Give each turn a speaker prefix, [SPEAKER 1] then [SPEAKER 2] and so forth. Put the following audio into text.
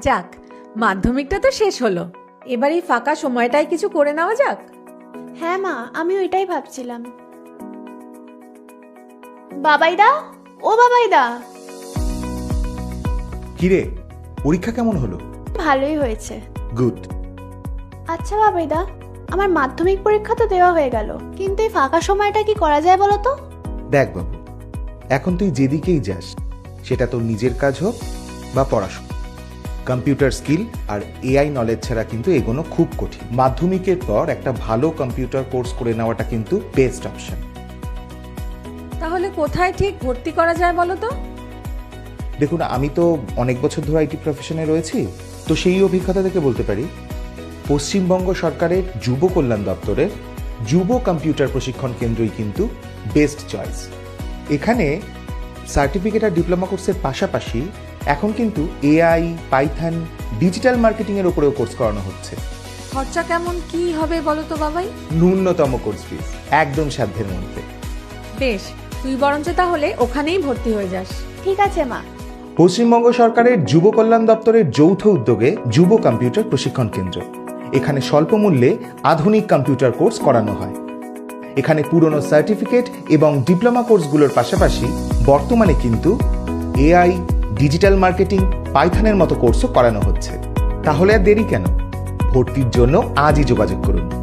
[SPEAKER 1] যাক, মাধ্যমিকটা তো শেষ হলো, এবার এই ফাঁকা সময়টায় কিছু করে নেওয়া যাক।
[SPEAKER 2] হ্যাঁ মা, আমি ওইটাই ভাবছিলাম। বাবাইদা, ও বাবাইদা।
[SPEAKER 3] কিরে, পরীক্ষা কেমন হলো?
[SPEAKER 2] ভালোই হয়েছে।
[SPEAKER 3] গুড।
[SPEAKER 2] আচ্ছা বাবাইদা, আমার মাধ্যমিক পরীক্ষা তো দেওয়া হয়ে গেল, কিন্তু এই ফাঁকা সময়টা কি করা যায় বলো তো?
[SPEAKER 3] দেখ বাবু, এখন তুই যেদিকেই যাস, সেটা তোর নিজের কাজ হোক বা পড়াশোনা, কম্পিউটার স্কিল আর এআই নলেজ ছাড়া কিন্তু এগোনো খুব কঠিন। মাধ্যমিকের পর একটা ভালো কম্পিউটার কোর্স করে নেওয়াটা কিন্তু বেস্ট অপশন।
[SPEAKER 1] তাহলে কোথায় ঠিক ভর্তি করা যায় বলো তো?
[SPEAKER 3] দেখুন, আমি তো অনেক বছর ধরে আইটি প্রফেশনে রয়েছি, তো সেই অভিজ্ঞতা থেকে বলতে পারি পশ্চিমবঙ্গ সরকারের যুব কল্যাণ দপ্তরের যুব কম্পিউটার প্রশিক্ষণ কেন্দ্রই কিন্তু বেস্ট চয়েস। এখানে সার্টিফিকেট আর ডিপ্লোমা কোর্সের পাশাপাশি এখন কিন্তু এআই, পাইথন, ডিজিটাল মার্কেটিংয়ের ওপরেও কোর্স করানো হচ্ছে।
[SPEAKER 1] খরচা কেমন কি হবে বলো তো বাবাই?
[SPEAKER 3] ন্যূনতম কোর্স ফিস একদম সাধ্যের মধ্যে।
[SPEAKER 1] বেশ, তুই বরঞ্চ তাহলে ওখানেই ভর্তি হয়ে যাস।
[SPEAKER 2] ঠিক আছে মা।
[SPEAKER 3] পশ্চিমবঙ্গ সরকারের যুব কল্যাণ দপ্তরের যৌথ উদ্যোগে যুব কম্পিউটার প্রশিক্ষণ কেন্দ্র। এখানে স্বল্প মূল্যে আধুনিক কম্পিউটার কোর্স করানো হয়। এখানে পুরনো সার্টিফিকেট এবং ডিপ্লোমা কোর্সগুলোর পাশাপাশি বর্তমানে কিন্তু এআই, ডিজিটাল মার্কেটিং, পাইথনের মতো কোর্সও করানো হচ্ছে। তাহলে আর দেরি কেন? ভর্তির জন্য আজই যোগাযোগ করুন।